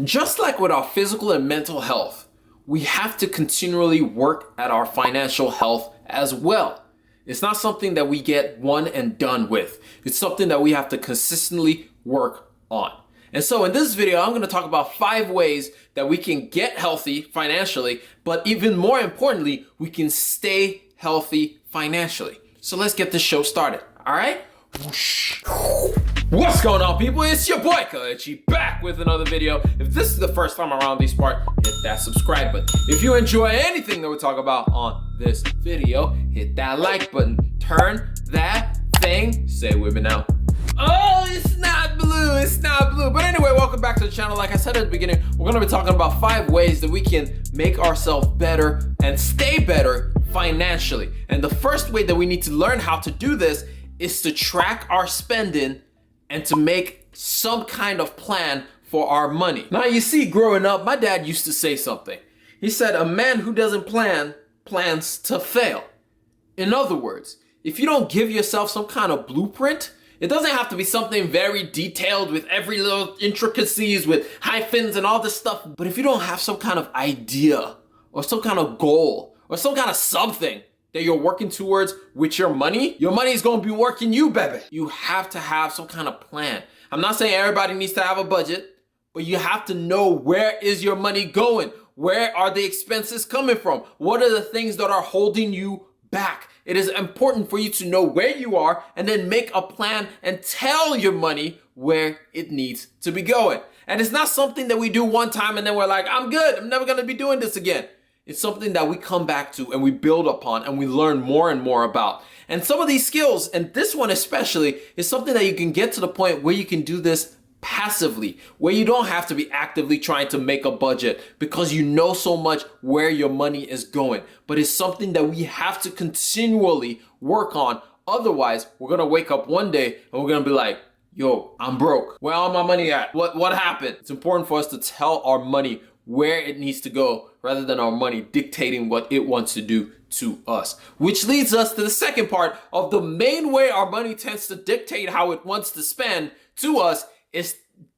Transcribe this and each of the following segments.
Just like with our physical and mental health, we have to continually work at our financial health as well. It's not something that we get one and done with. It's something that we have to consistently work on. And so in this video, I'm going to talk about 5 ways that we can get healthy financially, but even more importantly, we can stay healthy financially. So let's get this show started. All right? Whoosh. What's going on, people? It's your boy Kalechi back with another video. If this is the first time around these parts, hit that subscribe button. If you enjoy anything that we talk about on this video, hit that like button. Turn that thing, say it with me now. Oh, it's not blue, it's not blue. But anyway, welcome back to the channel. Like I said at the beginning, we're gonna be talking about 5 ways that we can make ourselves better and stay better financially. And the first way that we need to learn how to do this is to track our spending and to make some kind of plan for our money. Now, you see, growing up, my dad used to say something. He said, a man who doesn't plan, plans to fail. In other words, if you don't give yourself some kind of blueprint, it doesn't have to be something very detailed with every little intricacies with hyphens and all this stuff. But if you don't have some kind of idea or some kind of goal or some kind of something that you're working towards with your money is going to be working you, baby. You have to have some kind of plan. I'm not saying everybody needs to have a budget, but you have to know, where is your money going? Where are the expenses coming from? What are the things that are holding you back? It is important for you to know where you are and then make a plan and tell your money where it needs to be going. And it's not something that we do one time and then we're like, I'm good, I'm never going to be doing this again. It's something that we come back to and we build upon and we learn more and more about. And some of these skills, and this one especially, is something that you can get to the point where you can do this passively, where you don't have to be actively trying to make a budget because you know so much where your money is going. But it's something that we have to continually work on. Otherwise, we're going to wake up one day and we're going to be like, yo, I'm broke. Where all my money at? What happened? It's important for us to tell our money where it needs to go rather than our money dictating what it wants to do to us. Which leads us to the second part of the main way our money tends to dictate how it wants to spend to us is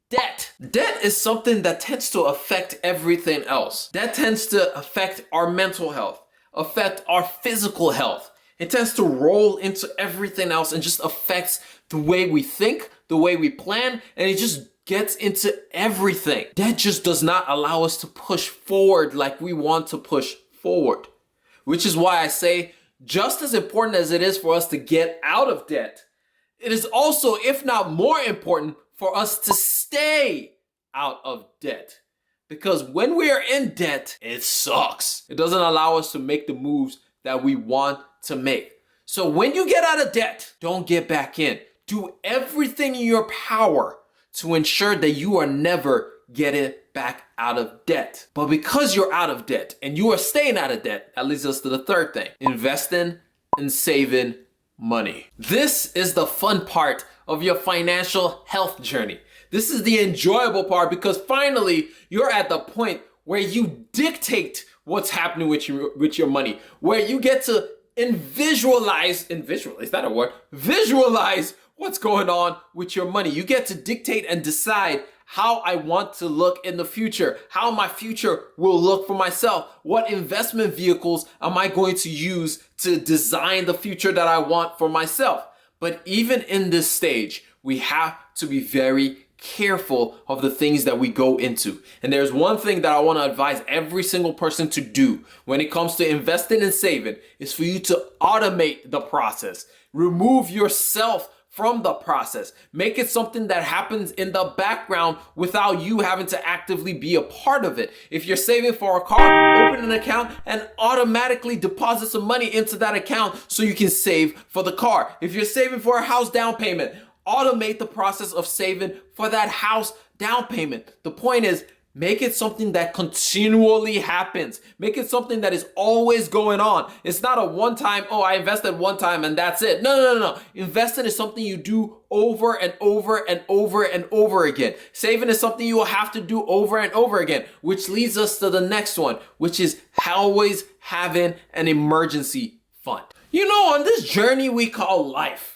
debt. Debt is something that tends to affect everything else. That tends to affect our mental health, affect our physical health. It tends to roll into everything else and just affects the way we think, the way we plan, and it just gets into everything. Debt just does not allow us to push forward like we want to push forward. Which is why I say, just as important as it is for us to get out of debt, it is also, if not more important, for us to stay out of debt. Because when we are in debt, it sucks. It doesn't allow us to make the moves that we want to make. So when you get out of debt, don't get back in. Do everything in your power to ensure that you are never getting back out of debt. But because you're out of debt and you are staying out of debt, that leads us to the third thing: investing and saving money. This is the fun part of your financial health journey. This is the enjoyable part because finally you're at the point where you dictate what's happening with your money, where you get to visualize what's going on with your money. You get to dictate and decide how I want to look in the future, how my future will look for myself, what investment vehicles am I going to use to design the future that I want for myself. But even in this stage, we have to be very careful of the things that we go into. And there's one thing that I want to advise every single person to do when it comes to investing and saving, is for you to automate the process. Remove yourself from the process. Make it something that happens in the background without you having to actively be a part of it. If you're saving for a car, open an account and automatically deposit some money into that account so you can save for the car. If you're saving for a house down payment, automate the process of saving for that house down payment. The point is, make it something that continually happens. Make it something that is always going on. It's not a one-time, oh, I invested one time and that's it. No. Investing is something you do over and over and over and over again. Saving is something you will have to do over and over again, which leads us to the next one, which is always having an emergency fund. You know, on this journey we call life,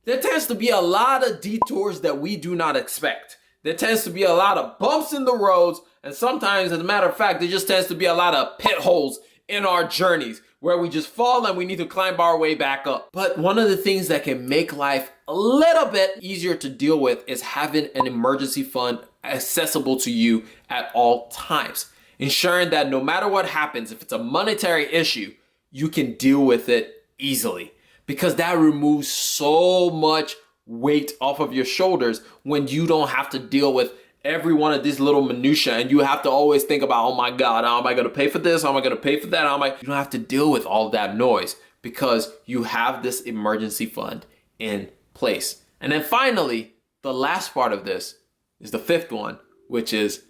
there tends to be a lot of detours that we do not expect. there tends to be a lot of bumps in the roads, and sometimes, as a matter of fact, there just tends to be a lot of pit holes in our journeys where we just fall and we need to climb our way back up. But one of the things that can make life a little bit easier to deal with is having an emergency fund accessible to you at all times, ensuring that no matter what happens, if it's a monetary issue, you can deal with it easily, because that removes so much weight off of your shoulders when you don't have to deal with every one of these little minutiae and you have to always think about, oh my God, how am I going to pay for this? How am I going to pay for that? You don't have to deal with all that noise because you have this emergency fund in place. And then finally, the last part of this is the fifth one, which is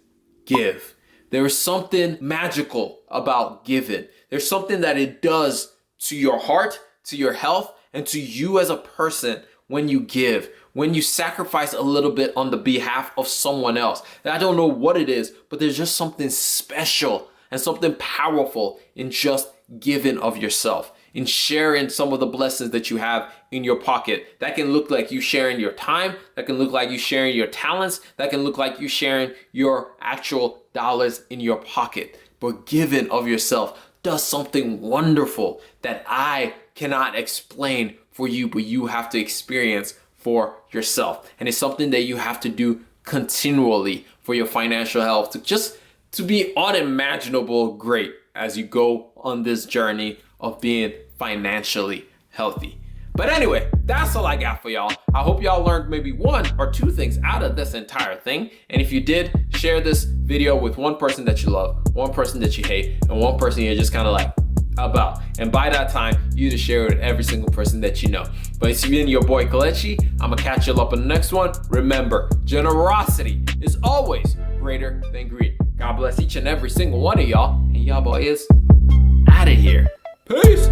give. There is something magical about giving. There's something that it does to your heart, to your health, and to you as a person when you give, when you sacrifice a little bit on the behalf of someone else. I don't know what it is, but there's just something special and something powerful in just giving of yourself, in sharing some of the blessings that you have in your pocket. That can look like you sharing your time. That can look like you sharing your talents. That can look like you sharing your actual dollars in your pocket. But giving of yourself does something wonderful that I cannot explain for you, but you have to experience for yourself. And it's something that you have to do continually for your financial health to be unimaginable great as you go on this journey of being financially healthy. But anyway, that's all I got for y'all. I hope y'all learned maybe one or two things out of this entire thing. And if you did, share this video with one person that you love, one person that you hate, and one person you're just kind of like about. And by that time, you to share it with every single person that you know. But it's been your boy Kalechi. I'm gonna catch you up on the next one. Remember, generosity is always greater than greed. God bless each and every single one of y'all. And y'all boy is out of here. Peace.